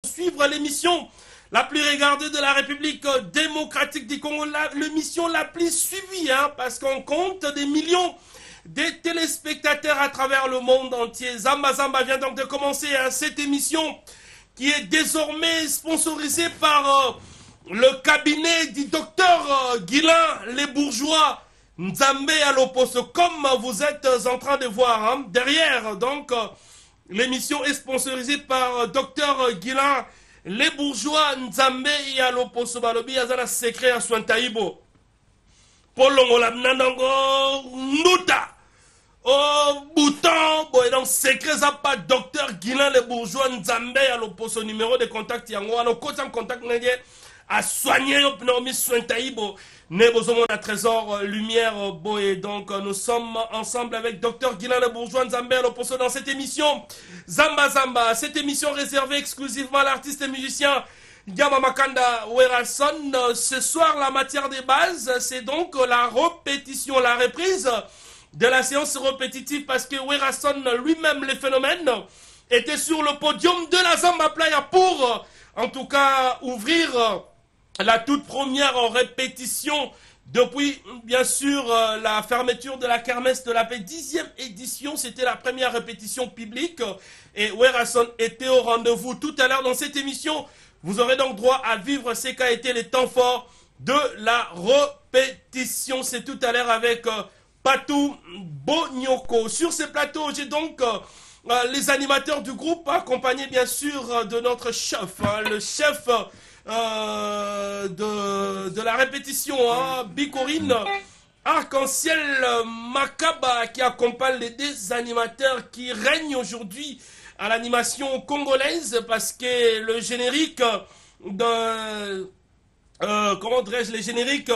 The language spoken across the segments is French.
suivre l'émission la plus regardée de la République démocratique du Congo, l'émission la plus suivie, hein, parce qu'on compte des millions de téléspectateurs à travers le monde entier. Zamba Zamba vient donc de commencer hein, cette émission qui est désormais sponsorisée par le cabinet du docteur Guilain Les Bourgeois Nzambe à l'Oposo, comme vous êtes en train de voir hein, derrière. Donc l'émission est sponsorisée par docteur Guilain Les Bourgeois Nzambe à l'Oposo Balobi Azana secret à Swantaibo Polongo la Nanango Nuta oh bouton bon donc secret ça pas docteur Guilain Les Bourgeois Nzambe à l'Oposo numéro de contact yango alors côté en contact ngé à soigner au pneumonie Swantaibo Nebozomon à Trésor Lumière Boé. Donc nous sommes ensemble avec Dr Guilain Les Bourgeois Nzambe à l'Oposo dans cette émission Zamba Zamba, cette émission réservée exclusivement à l'artiste et musicien Yama Makanda Werason. Ce soir la matière des bases c'est donc la répétition, la reprise de la séance répétitive parce que Werason lui-même les phénomènes était sur le podium de la Zamba Playa pour en tout cas ouvrir la toute première répétition depuis, bien sûr, la fermeture de la kermesse de la paix, 10e édition, c'était la première répétition publique. Et Werason était au rendez-vous tout à l'heure dans cette émission. Vous aurez donc droit à vivre ce qu'a été les temps forts de la répétition. C'est tout à l'heure avec Patou Bonyoko. Sur ce plateau, j'ai donc les animateurs du groupe, accompagnés bien sûr de notre chef, hein, le chef... de la répétition, hein, Bicorine Arc-en-Ciel Makaba qui accompagne les deux animateurs qui règnent aujourd'hui à l'animation congolaise parce que le générique de comment dirais-je, les génériques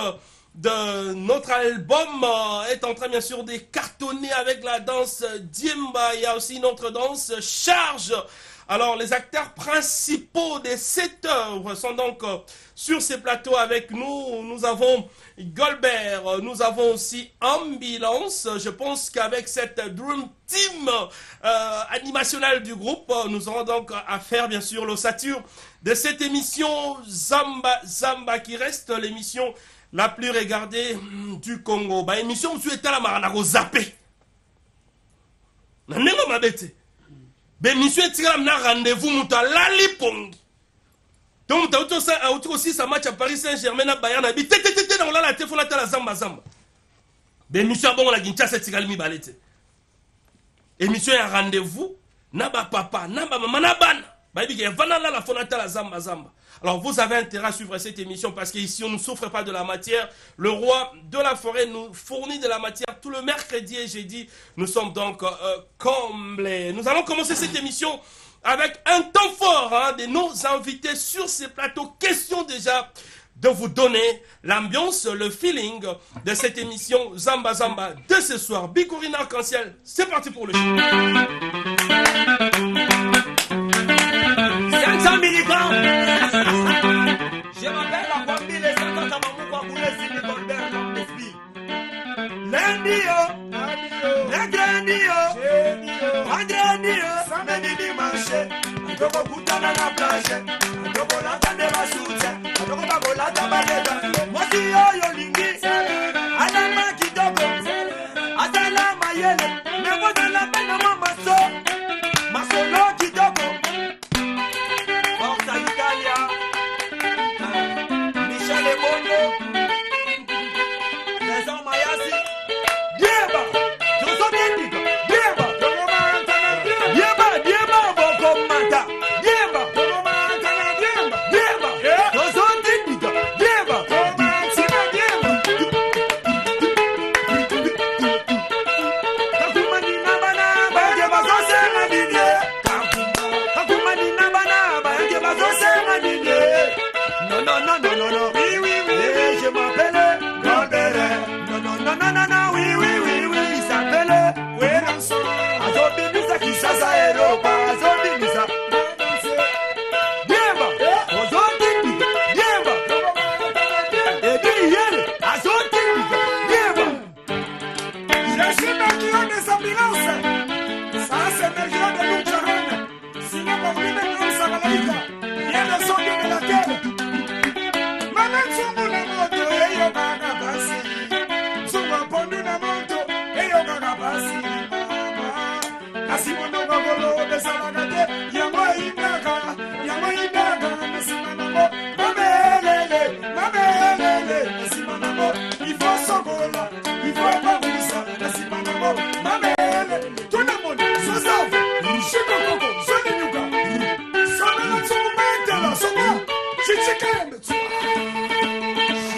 de notre album est en train bien sûr de cartonner avec la danse Diemba. Il y a aussi une autre danse Charge. Alors, les acteurs principaux de cette œuvre sont donc sur ces plateaux avec nous. Nous avons Goldberg, nous avons aussi Ambulance. Je pense qu'avec cette Dream Team animationnelle du groupe, nous aurons donc à faire bien sûr l'ossature de cette émission Zamba Zamba qui reste l'émission la plus regardée du Congo. Bah, émission où tu étais à la Maranako zappé. Nanema mabete. Ben monsieur tira na rendez-vous muta lali pongi. Donc tu as aussi ça match à Paris Saint-Germain na Bayern na bi tete dans la téléphone la tala zamba zamba. Ben monsieur bon la Kinshasa tigali mi balete. Et monsieur un rendez-vous na ba papa na ba maman na bana. Ba bi ke vana la fona tala zamba zamba. Alors vous avez intérêt à suivre cette émission parce qu'ici on ne souffre pas de la matière. Le roi de la forêt nous fournit de la matière tout le mercredi et jeudi. Nous sommes donc comblés. Nous allons commencer cette émission avec un temps fort hein, de nos invités sur ces plateaux. Question déjà de vous donner l'ambiance, le feeling de cette émission Zamba Zamba de ce soir. Bicorine Arc-en-Ciel, c'est parti pour le show. 500 milligrammes. Je m'appelle la Wambi, les 50 à Mamou Waboulé, Simi Goldberg, comme des filles. Lendio, Negrendio, Andrendio, Samedi Dimanche, Adoko Koutana na plage, Adoko Lata de la Soute, Adoko Babolata Baleta, Mosi Yo Lingi, Alama Kidoko, Adala Mayele, Nebo de la Bena Mamaso, Masolo Kidoko. Forza Italia, Michele Bondo, Trésor Mayasi, Dieba, Joso Biendigo, Dieba, Dieba, Dieba, Boko Mata, Dieba, Dieba, Joso Biendigo, Dieba, Dieba,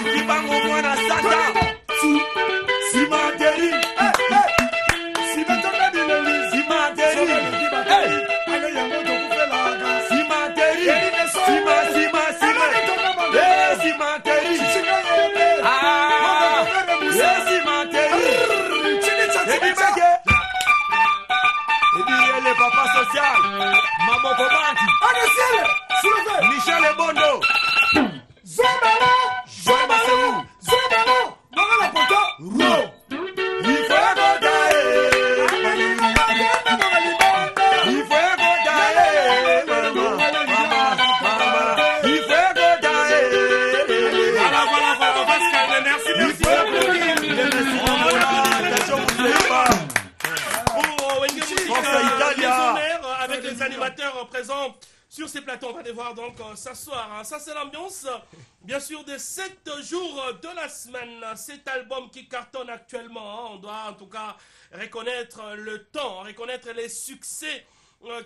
Shikibango mwana sata. Simanteri. Simanteri. Simanteri. Simanteri. Ah. Simanteri. Et le papa social. Maman Kobanti. Michel Ebondo. Joël Masserou. Ro. Il faut avec les animateurs présents sur ces plateaux, on va devoir donc s'asseoir. Hein. Ça, c'est l'ambiance, bien sûr, des 7 jours de la semaine. Cet album qui cartonne actuellement, hein. On doit en tout cas reconnaître le temps, reconnaître les succès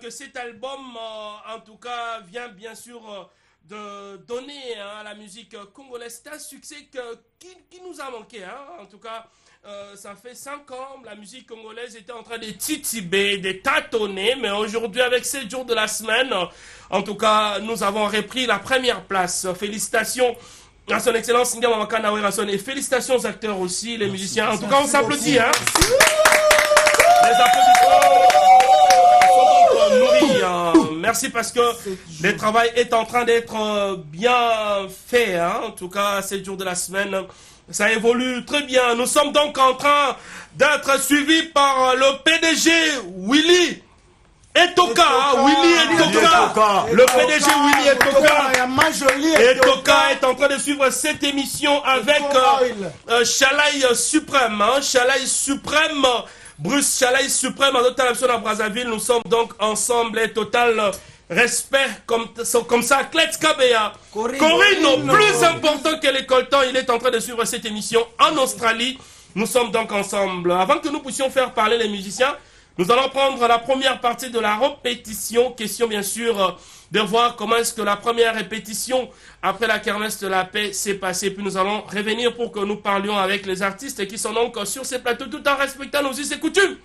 que cet album, en tout cas, vient bien sûr de donner à la musique congolaise. C'est un succès qui nous a manqué, hein. En tout cas. Ça fait 5 ans, la musique congolaise était en train de tituber, de tâtonner, mais aujourd'hui, avec 7 jours de la semaine, en tout cas, nous avons repris la première place. Félicitations à son excellence Ngama Makana Werason et félicitations aux acteurs aussi, les musiciens. En tout cas, on s'applaudit. Hein. Les applaudissements sont donc nourris. Hein. Merci parce que le travail est en train d'être bien fait. Hein. En tout cas, 7 jours de la semaine. Ça évolue très bien. Nous sommes donc en train d'être suivis par le PDG Willy Etoka. Willy Etoka. Le PDG Willy Etoka. Etoka est en train de suivre cette émission avec Chalaï Suprême. Hein. Chalaï Suprême. Bruce Chalaï Suprême à notre à Brazzaville. Nous sommes donc ensemble et total respect comme ça. Klets Kabea. Corino, plus important que les coltons, il est en train de suivre cette émission en Australie. Nous sommes donc ensemble. Avant que nous puissions faire parler les musiciens, nous allons prendre la première partie de la répétition. Question bien sûr de voir comment est-ce que la première répétition après la kermesse de la paix s'est passée. Puis nous allons revenir pour que nous parlions avec les artistes qui sont donc sur ces plateaux tout en respectant nos us et coutumes.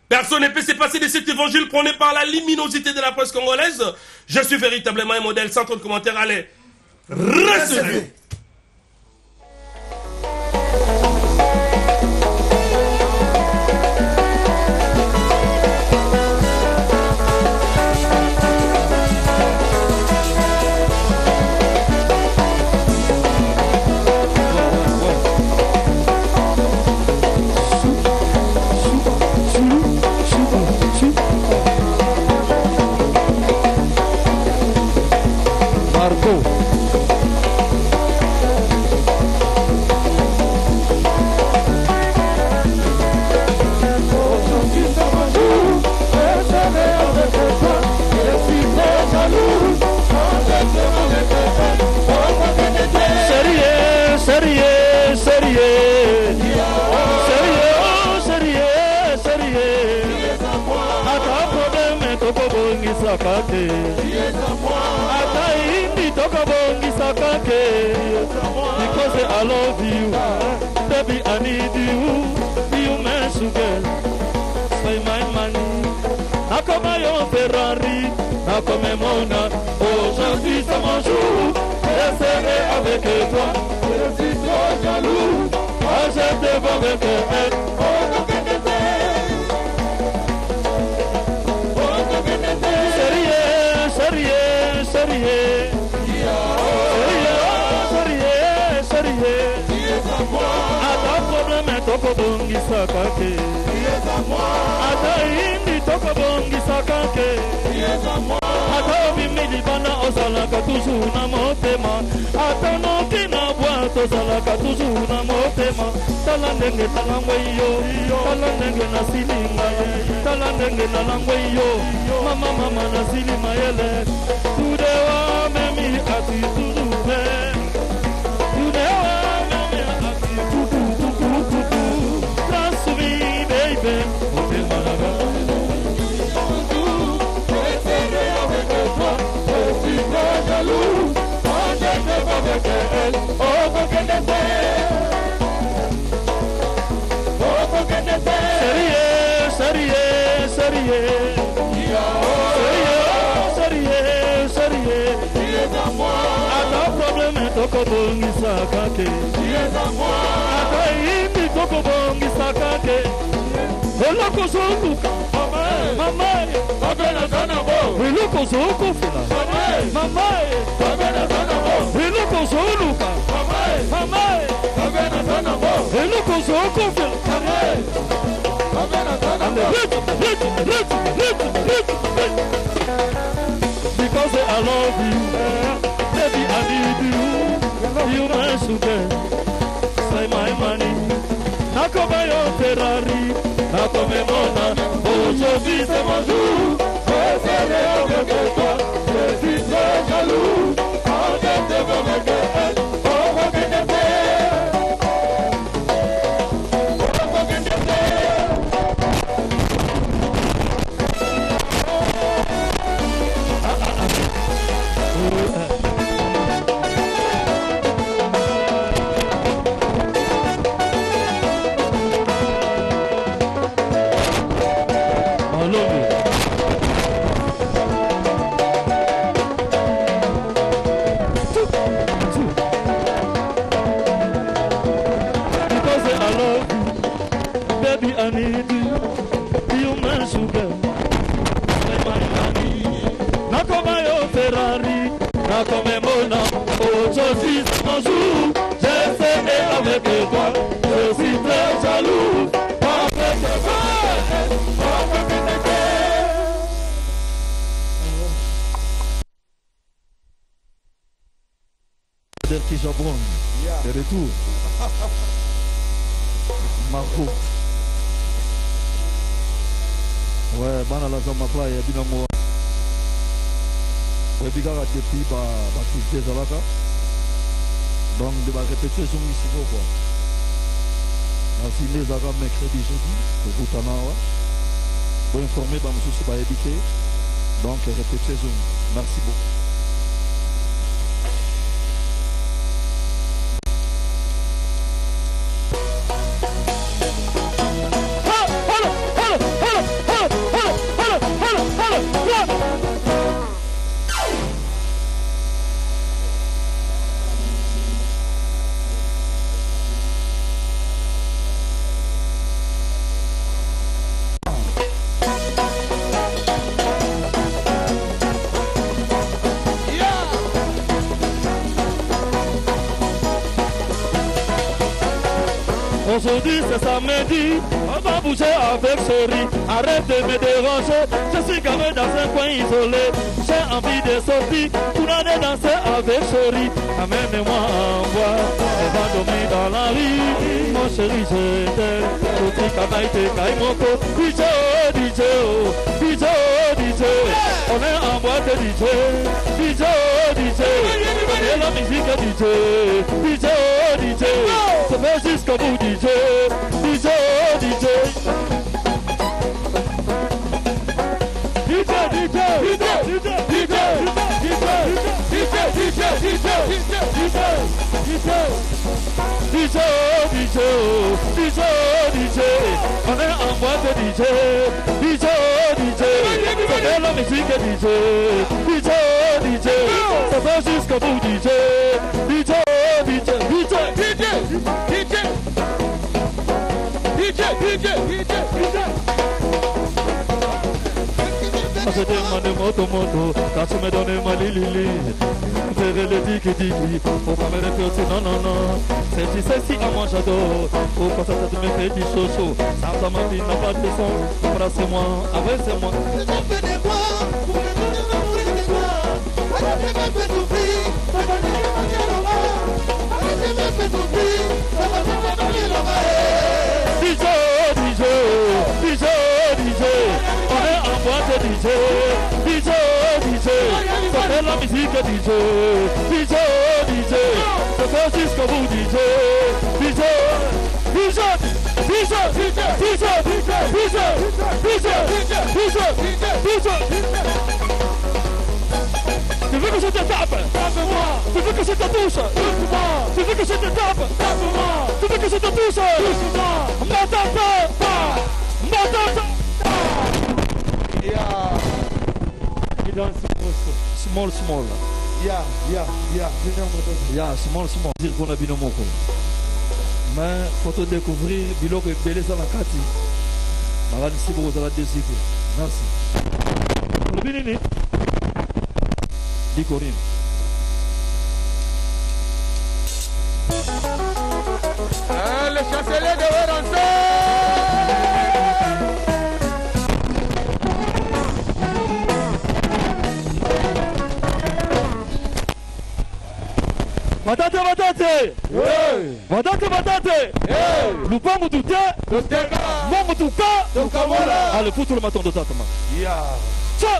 Personne ne peut se passer de cet évangile prôné par la luminosité de la presse congolaise. Je suis véritablement un modèle sans trop de commentaires. Allez, recevez. Because I love you, baby, I need you. You man sugar, say my money. A comme un Ferrari, a comme Mona. Aujourd'hui c'est mon jour, je serai avec toi. Je suis trop jaloux, je te vois avec elle. Sérieux, sérieux, sérieux. Toko bongisa kake ata indi toko bongisa kake ata bimili bana ozalaka toujours na motema ata noki na bwato ozalaka toujours na motema tala ndenge nalangwe yo tala ndenge nasilinga tala ndenge nalangwe yo mama nasilima yele tudewa memi ati tuduve tudewa memi ati tuduve. Jaloux, toko bongisa kake ata yimbi toko bongisa kake eloko zoluka mama babena zana bo eloko zokufila mama babena zana bo eloko zoluka mama babena zana bo eloko zokufila babena zana bo because I love you baby I need you my sugar say my money nakoma yo Ferrari nakome mona aujourd'hui c'est mon jour je serai avec toi je suis très jaloux en tête de mon cœur oh mon cœur aujourd'hui c'est mon jour, je serai avec toi, je suis très jaloux, avec toi, Delki Jabron, de retour. Marco. Ouais, bana la zone mafla ya binamo. Ouais, bigara depuis ba activité zalaka. Donc de la répétition ici quoi. Ainsi les arabes mercredi jeudi, le Boutanawa. Pour informer ba monsieur ba habité. Donc répétition. Merci beaucoup. Aujourd'hui c'est samedi, on va bouger avec chérie. Arrête de me déranger, je suis gamin dans un coin isolé. J'ai envie de sortir pour aller danser avec chérie. Amène-moi en bois, on va dormir dans la rue. Mon chéri je t'aime, tout est canaïté, caïmoko. DJ, DJ, DJ, DJ, on est en boîte DJ. DJ, DJ, on est la musique DJ. DJ, DJ, ça fait jusqu'au bout DJ. DJ, DJ, DJ, DJ, DJ, on est en boîte de DJ. DJ, DJ, ça fait la musique DJ. DJ, DJ, ça fait jusqu'au bout DJ. DJ, DJ, DJ, DJ, DJ. DJ, DJ, DJ, DJ. Je demande moto, quand tu me donnes ma lili, faire le diki, faut pas me répéter, non, non, non. C'est du ceci à moi j'adore, faut quand ça te me fait du chocho, ça ma vie n'a pas de son, embrassez-moi, abaissez-moi. Je te fais des voix, pour me donner l'amour de toi, arrêtez me faire souffrir, ça va me donner l'envers, arrêtez me faire souffrir, ça va me donner l'envers. DJ, DJ, DJ, DJ, on est en boîte DJ. DJ, DJ, ça fait la musique DJ. DJ, DJ, ça fait jusqu'au bout DJ. DJ, DJ, DJ, DJ, DJ, DJ, DJ, DJ, tu veux que je te tape? Tape-moi. Tu veux que je te touche? Touche-moi. Tu veux que je te tape? Tape-moi. Tu veux que je te touche? Touche-moi. Ma tape. Ma tape. Yeah. He dance small. Simon, dire qu'on a bien moko. Mais faut te découvrir bilo que belé ça la kati. Malade si vous avez des cycles. Merci. Le binini. Di Corinne. Le chancelier de Werançon. Batate. Lupa mutute. Mo mutuka. Allez, foutre le maton de ta main. Ciao.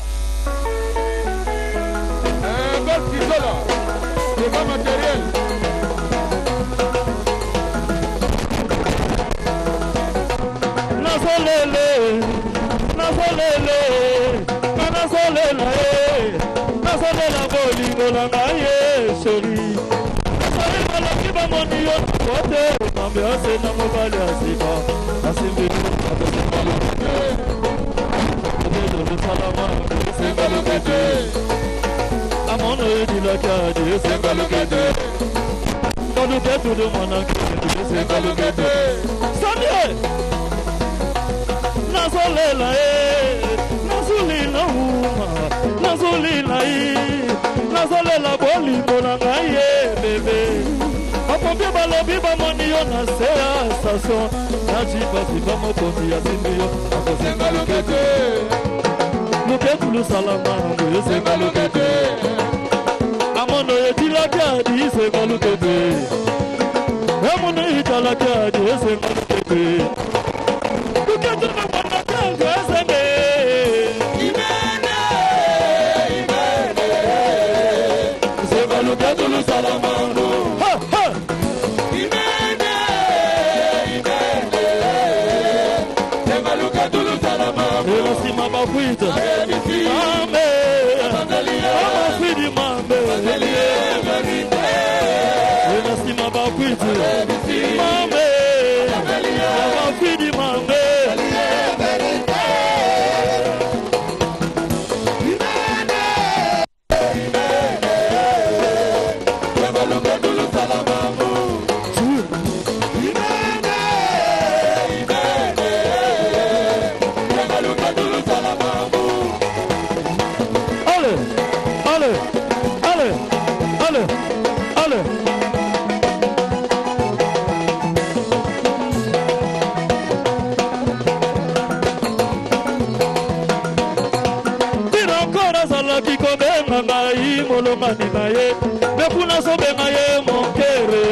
Un gars qui est là. C'est pas matériel. Nasolela bolingo na ngai chéri. Nasolela bamoni yo kote ambiance na mobali asika. Asimbi Amono edilaka de sengalukete. Kaluke tout le monde qui sengalukete. Samie. Nasolela nasolila uma nasolila nasolela bolingo na ngai bebe. Bakombi balobi bamoni yo na se ya station. Najiba mokonzi ya simbi yo akosengalukete. Luketu lusalama ngoyo sengalukete. Amono edilaka di sengalukete. Amono edilaka di sengalukete. Luketu lusalama ngoyo sengalukete. Sengalukete lusalama ngoyo. Sima babuita, mame, amafidi mame, sima babuita, mame, amafidi mame. Molomani na ye, mekuna sobe na ye monkere.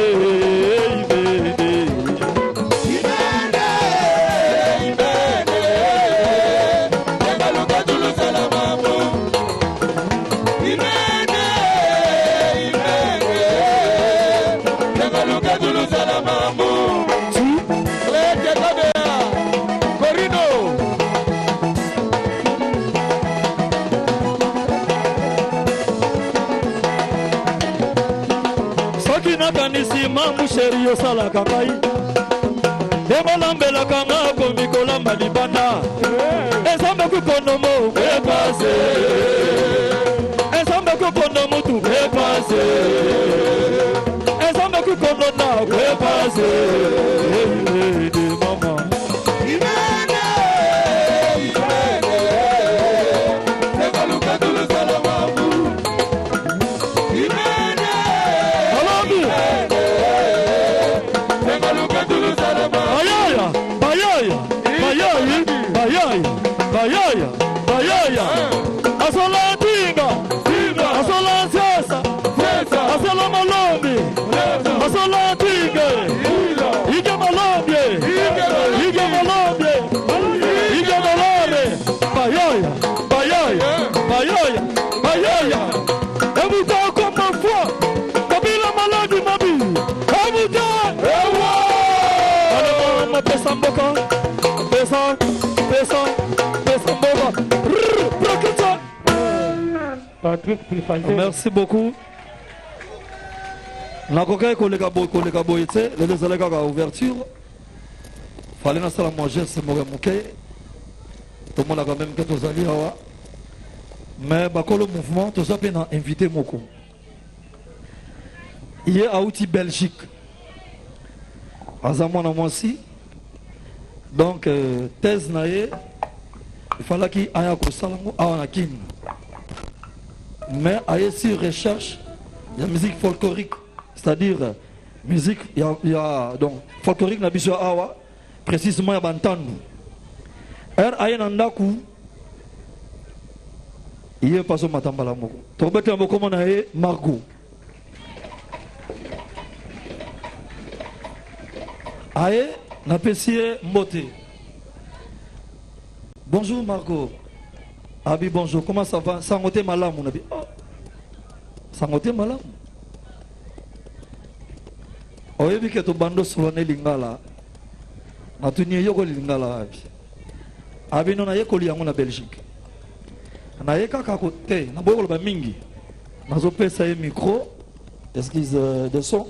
Mamu sheri yo sala kakai Demalambela kanga komikola malibana Ezambe kukonomo Bepase Ezambe kukonomo tu Bepase Ezambe kukonona Bepase Mama Imene Tebaluka tulu salamamu Imene Alabi Bayaya Asola tinga Asola sesa Asola malombi Asola tinga Ige malombi Ige malombi Bayaya Ebuta comme un foi Kabila maladi mabi Ebuta Ewa Alema pesa mboka Pesa Merci beaucoup. La coca est collègue boyete, les élèves à ouverture. Fallait na sala manger c'est mauvais mouké. Tout le monde a quand même que tous alliés. Mais bah le mouvement, tout ça bien invité moko. Il est à Outi Belgique. Azamon à moi aussi. Donc, thèse naïe, il fallait qu'il aille à Kosalango à Wanakin. Mais aille sur recherche, il y a musique folklorique, c'est-à-dire musique, il y a donc folklorique na biso awa, précisément il y a Bantandu. Aïe Nandaku, il est pas au Matambala Moko. Torbete Moko Monae, Margot. Aïe, Napessier Mbote. Bonjour Margot. Abi, bonjour. Comment ça va? Sangote Malam, mon abi. Oh. Sangote Malam. Oyebi ke to bando solone lingala. Natuni yoko lingala abi. Abi no na yeko liango na Belgique. Na yeka kakote, na boyolo ba mingi. Nazo pesa ye micro. Esquisse de son.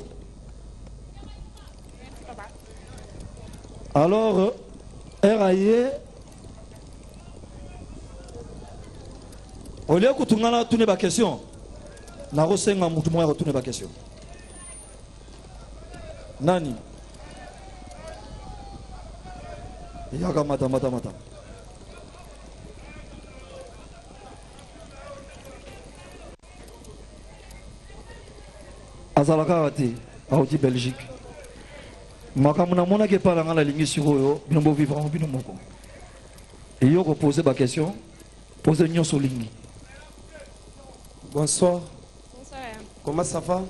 Alors, RAE, au lieu que tu n'as pas de question, na rosenga mutu moya retourner ba question. Nani? Yaka mata. Azalaka ati, audi Belgique. Makamuna mona ke paranga la ligne sur yo, binombo vivre en binomoko. Et yo poser ma question, poser nyon sur ligne. Bonsoir. Bonsoir. Comment ça va?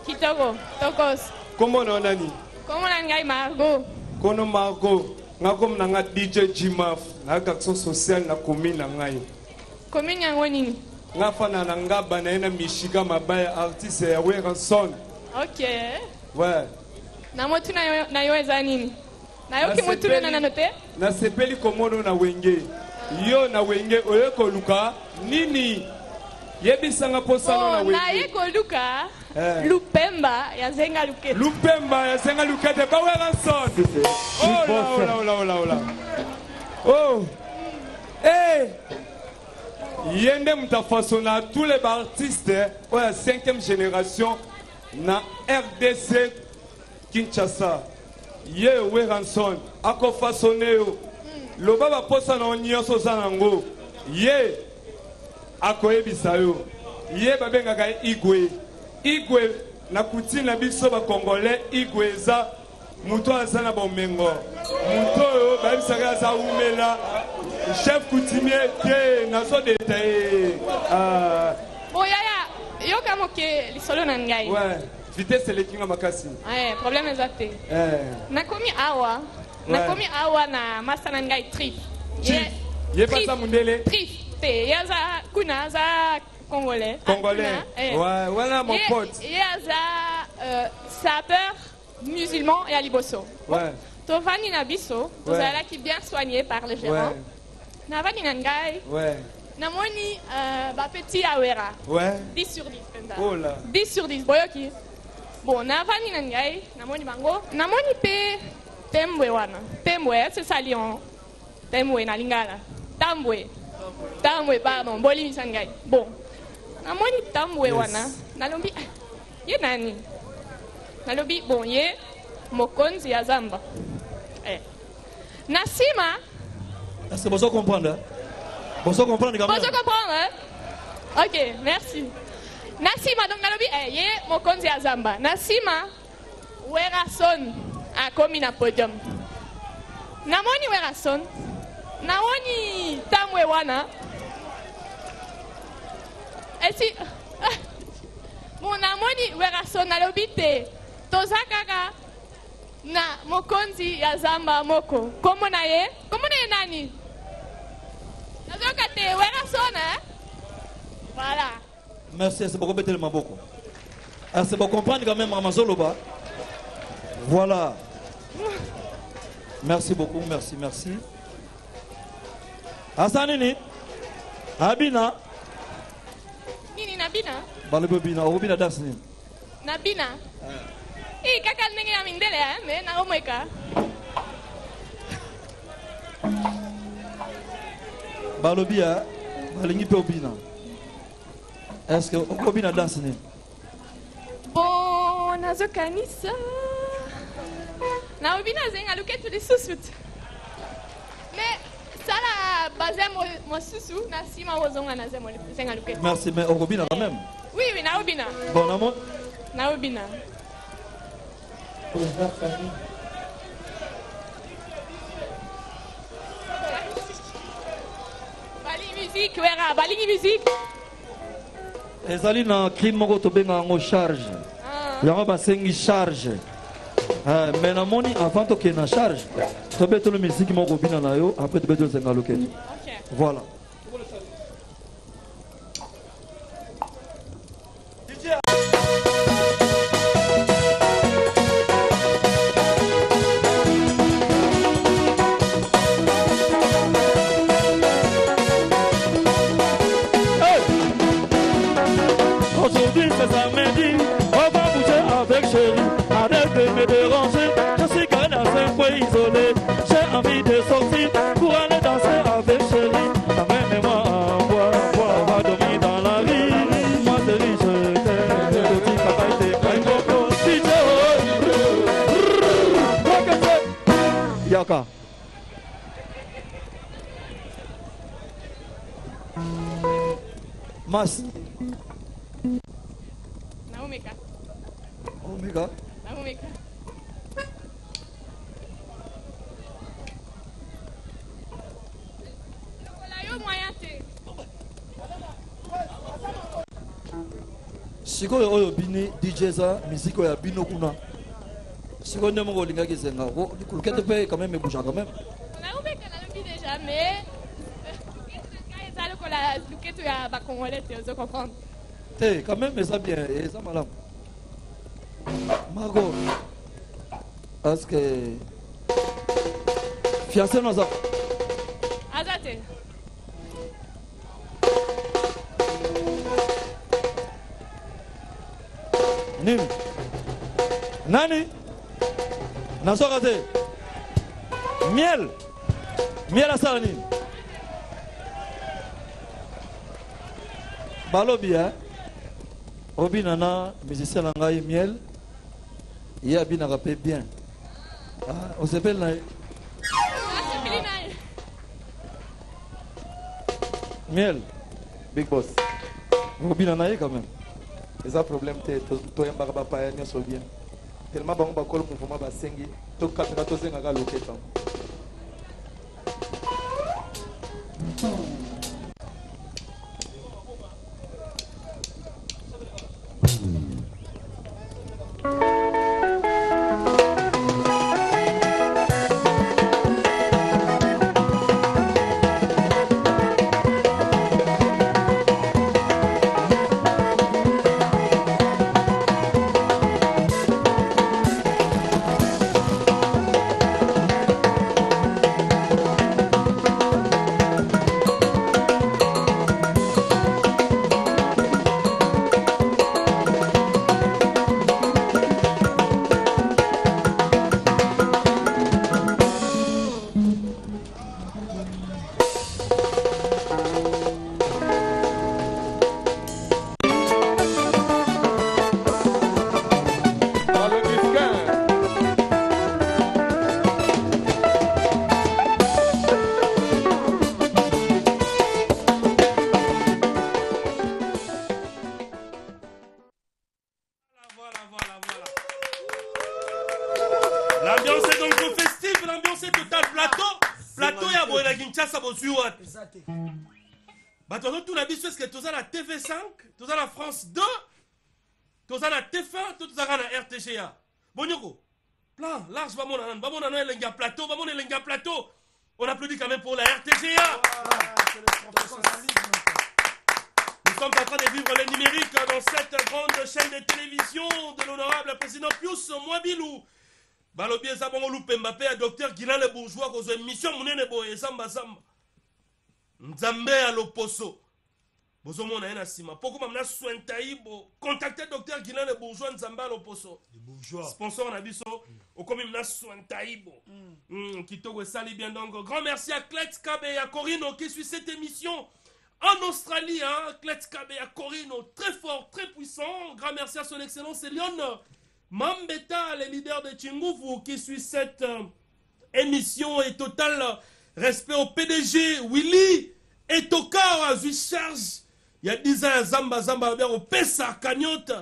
Kitoko, Tokos. Comment on nani? Comment on a Margot? Kono Margot, ngako mnanga DJ Jimaf, na action sociale na commune na ngai. Commune yango nini? Ngafana na ngaba na ena Michiga mabaya artiste ya Weranson. OK. Ouais. Na motu na yo eza nini? Na yo ki motu na note? Na sepeli komono na wenge. Yo na wenge oyeko luka nini? Yebisanga posano na wenge. Na yeko luka. Lupemba ya zenga lukete. Lupemba ya zenga lukete ba Weranson. Oh là. Oh. Hey. Yende mutafasona tous les artistes ouais 5e génération na RDC Kinshasa. Ye Weranson ako façonné yo. Lo baba posa na onyoso zanango. Ye ako ebisa yo. Ye babengaka Igwe na kutina biso ba Congolais Igwe za muto azana bomengo. Muto yo babisaka za umela. Chef coutumier que nazo détaillé. Oh yaya, yo kamo ke lisolo na ngai. Ouais, vitesse elekinga makasi. Problème exacté. Nakomi awa na masa na ngai Trif. Ye pasa mundele. Trif te yaza kuna za Congolais. Ouais, voilà mon pote. Yaza sapeur musulman et aliboso. Ouais. Tovani Nabiso, vous allez qui bien soigné par le gérant. Navani Nangai. Ouais. Namoni petit Awera. Ouais. 10 sur 10. Oh là. 10 sur 10. Boyoki. Bon, Navani Nangai. Namoni Bango. Namoni pe Tembwe wana. Tembwe, c'est ça Lyon. Tembwe na Lingala. Tambwe, pardon. Boli Misangai. Bon. Namoni Tambwe wana. Nalombi. Ye nani. Nalobi. Bon, ye. Mokonzi ya Zamba. Nassima. Est-ce que vous comprenez? Vous comprenez quand même? Vous comprenez? Ok, merci. Nassima, donc nalobi, ye Mokonzi ya Zamba. Nassima, Weranson a commis na podium. Namoni Weranson. Namoni Tambwe wana. Et si. Bon, namoni Weranson nalobi te. Tozakaka. Na Mokonzi ya Zamba moko. Comment na ye nani? Nazoka te Weranson Voilà. Merci, c'est beaucoup tellement beaucoup. C'est pour comprendre quand même Ramazoloba. Voilà. Merci beaucoup, merci. Asanini. Abina. Nini Nabina? Balebobina, Obina Dasni. Nabina. Kaka ndenge na mindele mais na omweka. Balobia, balingi pe obina. Est-ce que obina danse ni? Bon, Bon, nazo kanisa. Na ubina zenga luke tu de susut. Mais ça la base mo susu na sima wozonga na zemo zenga luke. Merci, mais au Robina quand même. Oui, na ubina. Bon, amour. Na ubina. Bali musique, wera, bali musique. ezali na crime moko tobenga yango charge yango basengi charge mais namoni avant tokende na charge tobetolo misiki moko bina na yo après tobetolo zenga loketo voilà Aujourd'hui c'est samedi, on va bouger avec chérie. Arrête de me déranger, je suis qu'un assez peu isolé. J'ai envie de sortir pour aller danser avec chérie. Amène-moi à boire, on va dormir dans la rue. Moi c'est riche, je t'aime, le petit papa était un coco. Yaka Mas Naumeka. Omega Naumeka. Yo moyen te. sikoyo oyo bini DJ za musique oyo ya bino kuna sikoyo nde moko olingaki zenga lukete mpe quand même eboucha quand même Naumeka nalobi déjà mais quand ils la luketo ya ba congolais te ozo comprendre. te quand même eza bien eza malamu Margot est-ce que fiancé no aza Azate. nini nani nasoka te miel asala nini balobi obina na musicien na ngai miel ye abinaka mpe bien osepeli na ye miel Big boss. obina na ye quand même Eza problème te toyambaka bapaya nyonso bien. Tellement bango bakolo mouvement basengi tokataka tozengaka loketa. L'ambiance est donc festive, l'ambiance est totale. Plateau ya boye na Kinshasa bozuwa. Bato tout la biso est-ce que toza la TV5, toza la France 2, toza la TF1, toza la RTGA. Bonyoko. Plan, large va mon elenga plateau, va mon elenga plateau. On applaudit quand même pour la RTGA. Nous sommes en train de vivre le numérique dans cette grande chaîne de télévision de l'honorable président Pius Mwabilou. Balobi eza bongo lupe Mbappé à docteur Guilain le bourgeois kozo émission munene boye samba samba. Nzambe à l'opposo. Bozo mona ena sima. Poko mamna sointai bo contacter docteur Guilain le bourgeois Nzambe à l'opposo. Le bourgeois. Sponsor na biso au comme mamna sointai bo. Kitoko sali bien donc grand merci à Klets Kabe et à Corino qui suit cette émission. En Australie, Klets Kabe à Corino, très fort, très puissant. Grand merci à son excellence Elion Mambeta, le leader de Chingufu, qui suit cette émission, et total respect au PDG, Willy et Toka, à charge. Il y a 10 ans, Zamba, au Pessa, Cagnotte,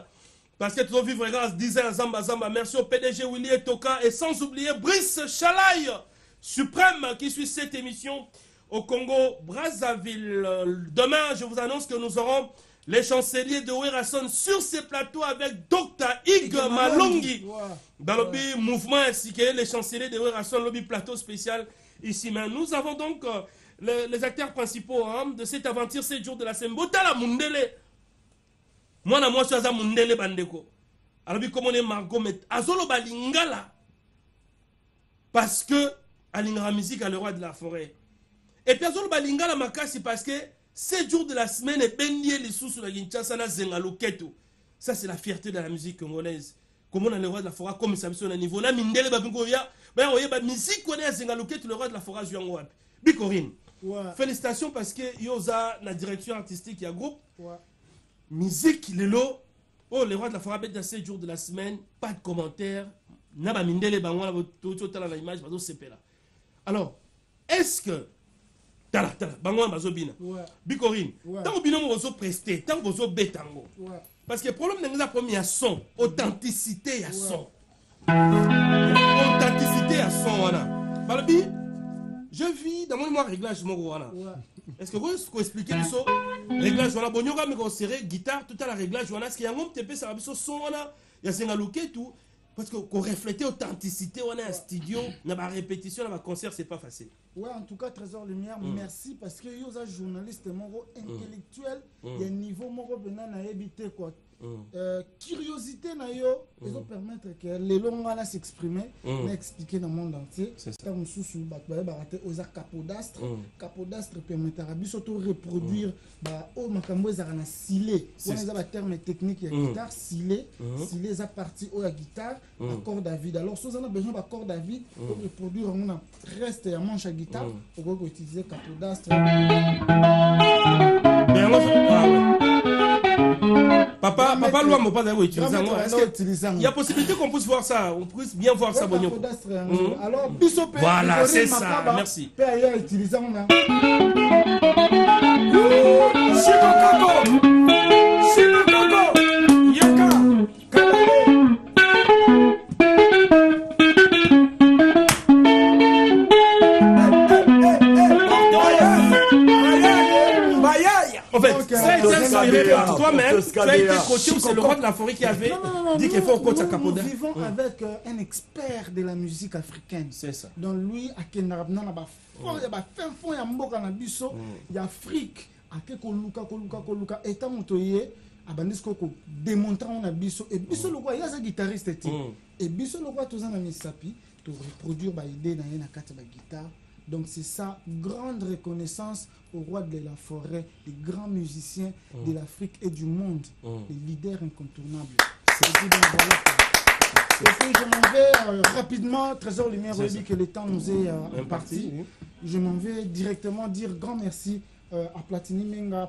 parce que tu dois vivre grâce 10 ans, Zamba. Merci au PDG, Willy et Toka, et sans oublier Brice Chalaï, suprême, qui suit cette émission au Congo, Brazzaville. Demain, je vous annonce que nous aurons les chanceliers de Werason sur ces plateaux avec Dr. Ig Malongi. Dans le mouvement ainsi que les chanceliers de Werason, le plateau spécial ici. Mais nous avons donc les acteurs principaux de cette aventure, 7 jours de la semaine. Botala Mundele. Moi, je suis à Mundele Bandeko. Alors, comme on est Margot, mais Azolo Balingala. Parce que Alingara Musique a le roi de la forêt. Et puis Azolo Balingala Makasi parce que 7 jours de la semaine, et Bendié les sous sur la Kinshasa, ça c'est la fierté de la musique congolaise. Comme on a le roi de la forêt, comme ça sur le niveau. Là, Mindele Babingoya, la musique qu'on est à Zengaloketu, le roi de la forêt, Juan Bikorine. Félicitations parce que Yoza, la direction artistique, il y a groupe. Musique, le lot. Oh, le roi de la forêt, dans 7 jours de la semaine, pas de commentaires. Naba Mindele Bangwa, tout la image, alors, est-ce que Tala, bango bazobina. Bikorine. Tant que bino mozo presté, tant que bozo betango. Parce que le problème n'est pas premier à son, authenticité à son. Authenticité à son wana. Balabi, je vis dans mon mémoire réglage mon wana. Est-ce que vous pouvez expliquer ça? Réglage wana bonyoga mais serré guitare tout à la réglage wana est-ce qu'il y a un homme TP ça va son wana, il y a sengaluke tout. Parce qu'on reflète l'authenticité, on est un studio, on a une répétition, on a un concert, c'est pas facile. Ouais, en tout cas, Trésor Lumière, merci parce que vous êtes journaliste, intellectuel, il y a un niveau, on a évité quoi. Curiosité, ils ont permettre que les longs vont s'exprimer, expliquer dans le monde entier. C'est comme sous aux capodastres. Capodastre permettra de reproduire au macambo ezana silé. On a un terme technique, il y a guitare silé, silé ça partie au guitare, accord David. Alors si on a besoin d'accord David pour reproduire on reste à manche à guitare, on peut utiliser capodastre. Papa, loin, mon père, il y a possibilité qu'on puisse voir ça, on puisse bien voir ça, Bonio. Alors, voilà, c'est ça, merci. En fait, toi-même, tu as été coaché ou c'est le roi de la forêt qui avait dit qu'il faut coacher à Capoda. Nous vivons avec un expert de la musique africaine. C'est ça. Donc lui, à Kenarabna, il y a fin fond, il y a Mboka Nabiso, il y a Afrique, à Koluka, et tant que Abandisco démontrant Nabiso, et Biso le roi, il y a un guitariste. Et Biso le roi, tous en ami sapi, pour reproduire l'idée dans une guitare. Donc c'est ça, grande reconnaissance au roi de la forêt, les grands musiciens de l'Afrique et du monde, les leaders incontournables. Et puis je m'en vais rapidement, Trésor Lumière, dit que le temps nous est imparti. Je m'en vais directement dire grand merci à Platini Menga,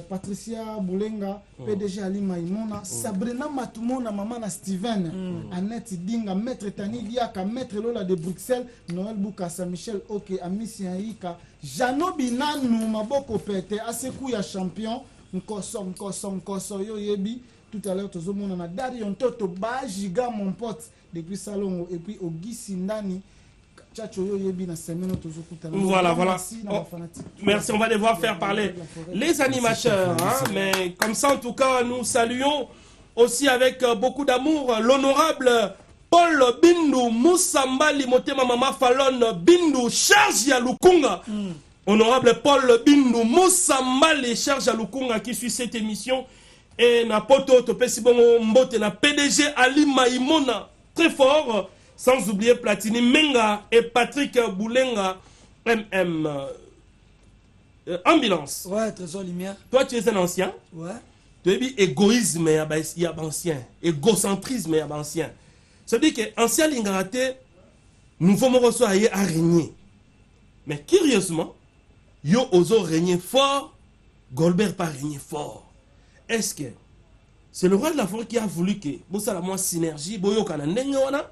Patricia Boulenga, PDG Ali Maïmona, Sabrina Matumona, maman Steven, Annette Dinga, Maître Tani Liaka, Maître Lola de Bruxelles, Noël Boukassa, Michel Oke, Amici Aïka, Jano Binanou, Maboko Pete, Asekou ya champion, Nkoso, Yo Yebi, tout à l'heure, on a Darion Toto, Bajiga, mon pote, depuis Salongo, et puis Ogi Sindani. Voilà. Merci, on va devoir faire parler les animateurs. Mais comme ça, en tout cas, nous saluons aussi avec beaucoup d'amour l'honorable Paul Bindu Moussamba Limotema Mama Falon Bindu Charge ya Lukunga. Honorable Paul Bindu Moussamba les Charge ya Lukunga qui suit cette émission. Et na poto topesi bongo mbote na PDG Ali Maïmona très fort. Sans oublier Platini Menga et Patrick Boulenga, MM. Ambulance. Ouais, Trésor Lumière. Toi, tu es un ancien. Ouais. Tu es dit égoïsme, il y a ancien. Égocentrisme, il y a ancien. Ça veut dire que ancien Lingarate, nous faut recevoir à régner. Mais curieusement, yo oso régner fort, Goldberg pas régner fort. Est-ce que c'est le roi de la forêt qui a voulu que bosala moi synergie boyokana ndenge wana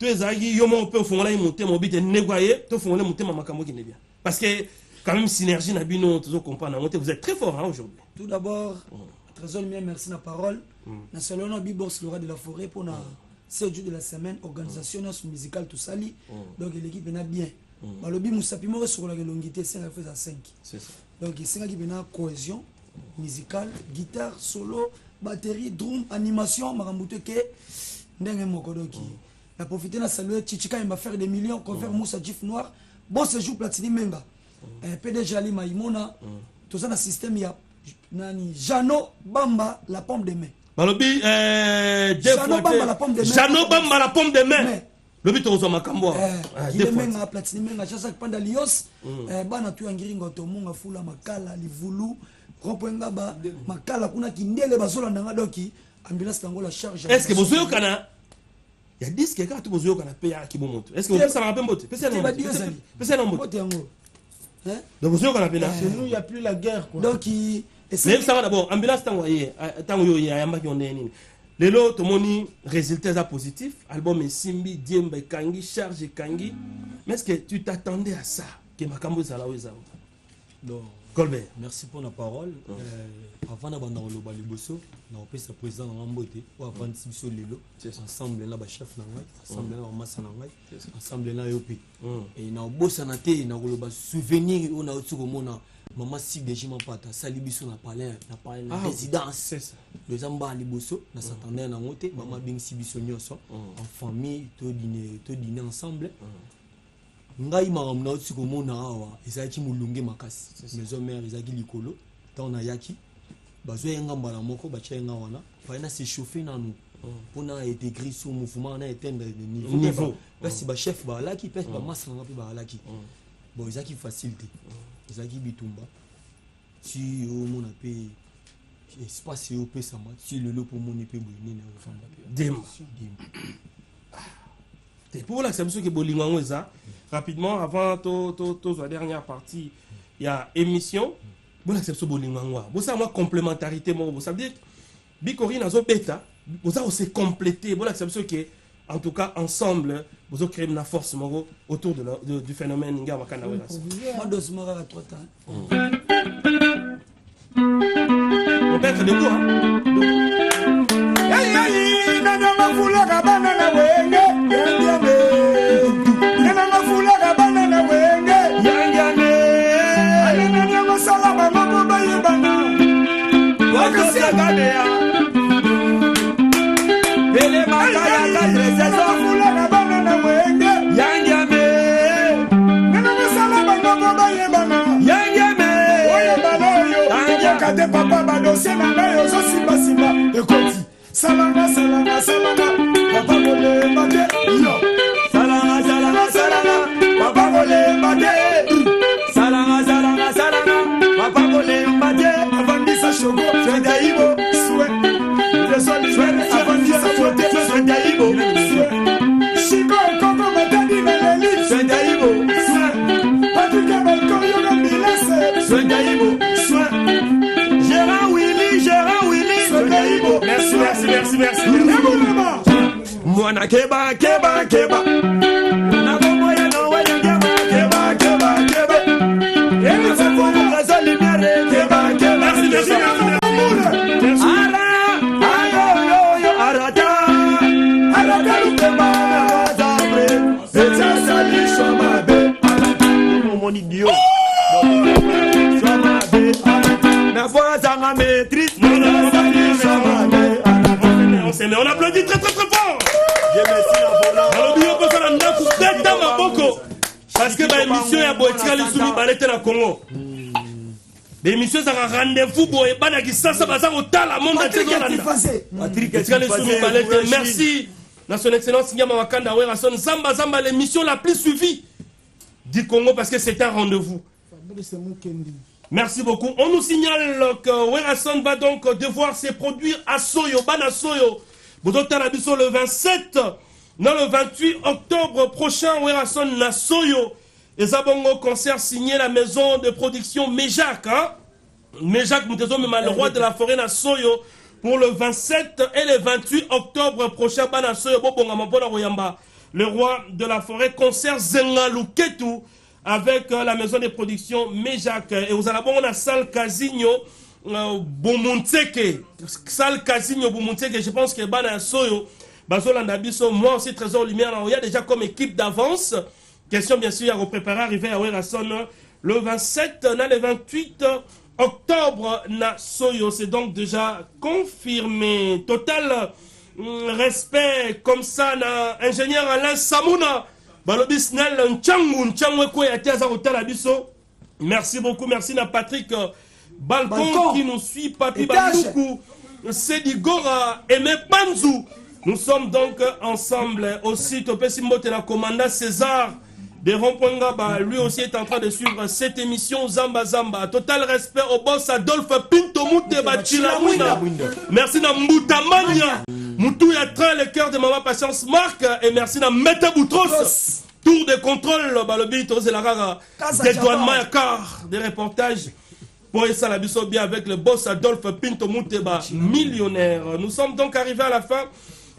to ezaki yo mo pe fongola monter mo bite négocier to fongola monter makambo qui n'est bien parce que quand même synergie na bino toujours comprendre vous êtes très fort hein, aujourd'hui. Tout d'abord Trésor Lumière merci la parole na salon Bibors le roi de la forêt pour na 7 jours de la semaine organisation musicale tout sali donc l'équipe est bien balobi musapi mo sur la longité c'est la fait à 5 c'est ça donc c'est qui bena cohésion musicale guitare solo batterie drum animation makambuto ke ndenge moko doki na profiter na saluer Chichika il va faire des millions confère Moussa Jif Noir bon séjour Platini Menga PDG Ali Maïmona tout ça dans système ya nani Jano Bamba la pomme de main balobi Jano Bamba la pomme de main Jano Bamba la pomme de main le but on makambo il menga Platini Menga chasa panda lios bana tu angiringo to munga fula makala livulu ropenga ba makala kuna kindele bazola nanga doki ambulance tango la charge est-ce que bozoyo kana il y a 10 quelqu'un tu bozoyo kana payer qui monte est-ce que ça va pas monter peut-être non monte hein donc bozoyo kana pena chez nous il y a plus la guerre quoi donc même ça va d'abord ambulance tango yo yamba ki onde nini lelo to moni résultats positifs album Simbi Diemba Kangi charge Kangi mais est-ce que tu t'attendais à ça que makambo ça là non Colbert merci pour la parole avant d'abandonner le baliboso na opesa président na mbote ou avant sibiso lelo ensemble là ba chef na ngai ensemble là massa na ngai ensemble là yopi et na bossa na te na koloba souvenir on a autour mona maman si déjà pata salibiso na palais na résidence c'est ça les amba liboso na s'attendait na ngote maman bing sibiso nyoso en famille to dîner ensemble ngai makambo na otisi komona awa ezalaki molunge makasi maison mère ezalaki likolo ntango na yaki bazoyenga mbala moko batyayenga wana bayena s'échauffe nanu mpona intégrer so mouvement na éteindre niveau mpesi bachef baalaki mpesi bamasananga mpe baalaki bon ezalaki facile te ezalaki bitumba si omona mpe espace eopesama si lelo mpo omoni mpe boye nini ofanda mpe pour l'acception que Bolingango est ça rapidement avant la dernière partie il y a émission bon l'acception Bolingango bon ça moi complémentarité moi ça veut dire Bikori nazo beta vous ça aussi compléter bon l'acception que en tout cas ensemble vous avez créé une force autour du phénomène Nga Wakanda Wela moi doucement à 3 temps on peut être debout papa badossier na ngai ozo simba simba ekoti salanga salanga salanga papa bole mate yo salanga salanga salanga papa bole mate salanga salanga salanga papa bole mate avandisa shogo twenda ibo swe desoli avandisa fote twenda ibo swe shiko koko matadi na leli twenda ibo swe patika balko yo na bilase twenda ibo swe Merci. Mwana keba. Na komo ya no waya keba. Et ça pour la solidarité keba. Merci. Arata keba zabre. Et ça sali shomabe. Mon idiot. Shomabe. Na voix à maîtrise. Mais on applaudit très fort. Parce que l'émission est boitika les soumis balete na Congo. L'émission c'est un rendez-vous boy bana ki sasa baza otala monde entier Patrick les soumis balete merci na son excellence Ngama Wakanda Wera son zamba l'émission la plus suivie du Congo parce que c'est un rendez-vous. Merci beaucoup. On nous signale que Werason va donc devoir se produire à Soyo, Bana Soyo. Le 27, non le 28 octobre prochain, Werason na Soyo. Et ça bon concert signé la maison de production Méjac. Méjac, nous sommes le roi de la forêt na Soyo. pour le 27 et le 28 octobre prochain. Le roi de la forêt, concert Zengaluketu avec la maison de production Méjac. Et vous allez voir la salle Casino Boumonteke. Salle Casino Boumonteke, je pense que Bana Soyo, Bazolanda Bisso, moi aussi Trésor Lumière, il y a déjà comme équipe d'avance. Question bien sûr à repréparer, arriver à Werasson le 27, le 28 octobre, na Soyo, c'est donc déjà confirmé. Total respect comme ça, na ingénieur Alain Samouna, Balobisnel Nchangu Kwe Atiaza Hotel Abisso. Merci beaucoup, merci na Patrick Balcon qui nous suit, Papi Bandoukou, Sedi Gora, Aimé Panzou. Nous sommes donc ensemble aussi. Topé Simbote, la commandant César de Rompongaba, lui aussi est en train de suivre cette émission Zamba Zamba. Total respect au boss Adolphe Pinto Mouteba Chilamouina. Merci na Moutamania. Moutou Yatra, le cœur de Maman Patience Marc. Et merci na Mete Boutros. Tour de contrôle, le bito c'est la rara. Dédouanement à car, des reportages. Pour ça la biso bien avec le boss Adolphe Pinto Mouteba, millionnaire. Nous sommes donc arrivés à la fin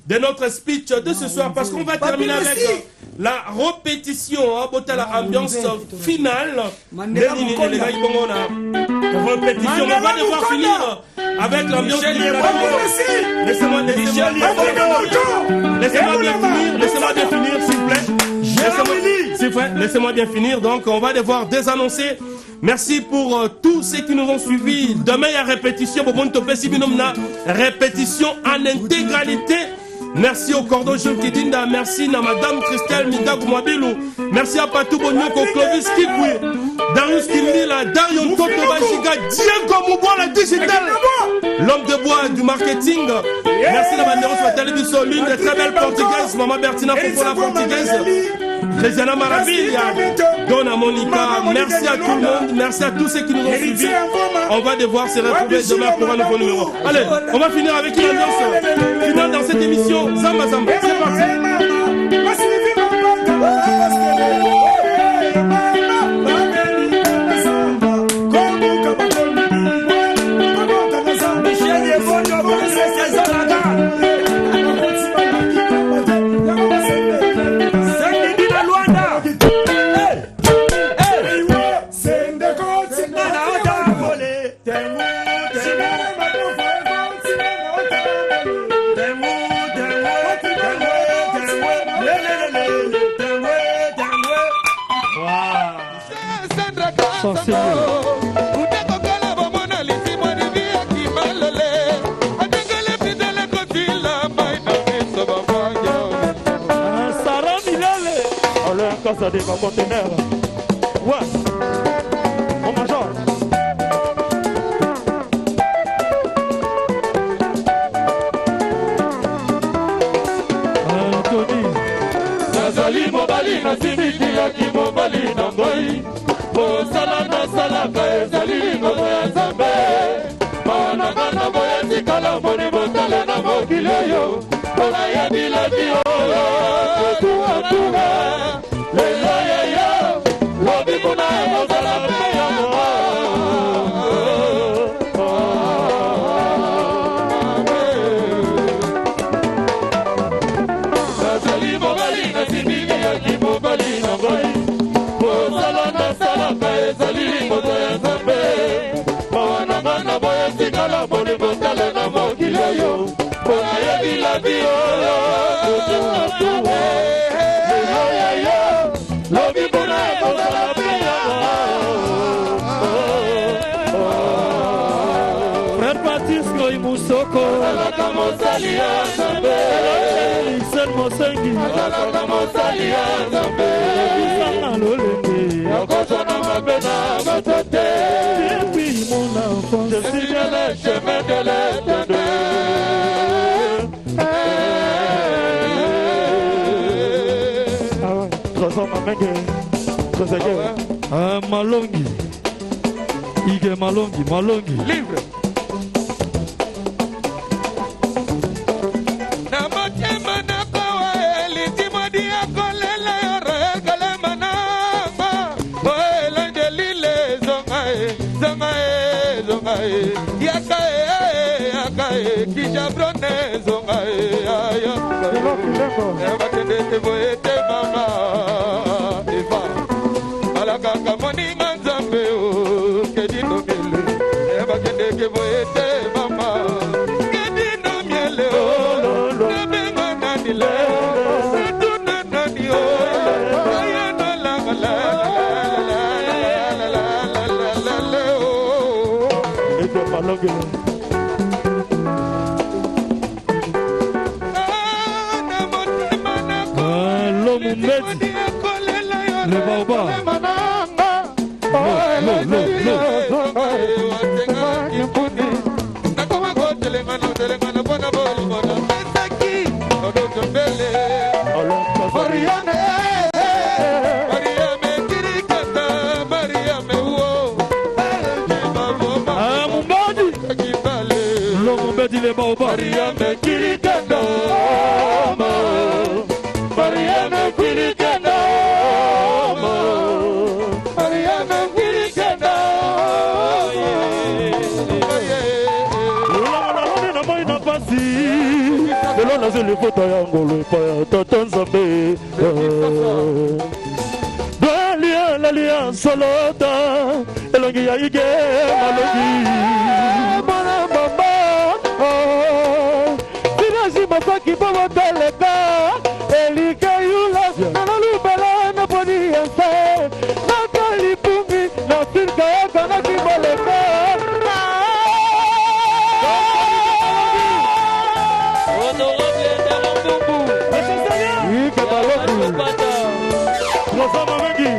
de notre speech de ce soir parce qu'on va terminer avec la répétition, la ambiance finale. Répétition, on va devoir finir avec l'ambiance finale. Laissez-moi bien finir, s'il vous plaît. Laissez-moi bien finir, donc on va devoir désannoncer. Merci pour tous ceux qui nous ont suivis. Demain, il y a répétition. Répétition en intégralité. Merci au cordon Jules Kidinda, merci à Madame Christelle Mindagou Mwabilou, merci à Patou Bonyoko, Clovis Kikwi, Darius Kimila, Darion Toto Bajiga, Diego Moubois, la digital, l'homme de bois du marketing. Merci à Mandero sur la télévision, l'une des très belles portugaises, Maman Bertina Popola portugaise, Jésiana Maravilla, Donna Monica, merci à tout le monde, merci à tous ceux qui nous ont suivis. On va devoir se retrouver demain pour un nouveau numéro. Allez, on va finir avec une ambiance finale dans cette émission. Zamba Zamba, c'est parti. Casa de conteneur. Ouais. Mon major. Anthony. Nazali mobali na simiki ya kimobali na ngoi. Bosala na salaka ezali ngoto ya Nzambe. Maonanga na boya tikala moni botala na mokili yo. Bona ya biladi oyo. Tuwa. Depuis mon enfance, je suis dans le chemin de l'éternel. Malongi, Ige Malongi, livre. Yakae, la brone zonga aya bakende te boyete mama eva alakaka moninga nzambe o kedino miele bakende ke boyete mama kedino miele o nabenga nanile tuna nani o aya no la la le baobab le baobab Maria me kirikano Maria me kirikano Maria me kirikano na moi na pasi lelo na zeli foto ya ngolo pa tata nzambe la lia solota elongi ya ige malogi Mafaki bobo teleka elike yula na lubela na boni yasa na kalipumi na sirka yaka na kiboleka honorable Ndambubu ike baloku Rosama Mengi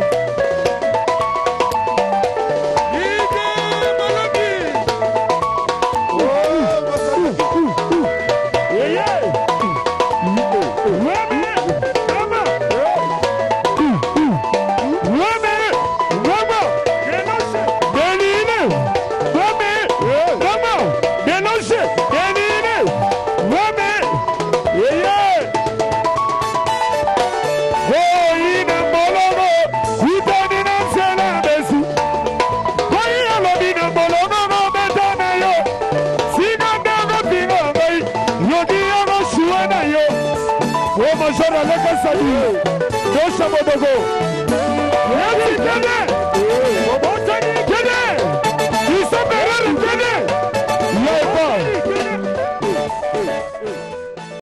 Salut, Bobo.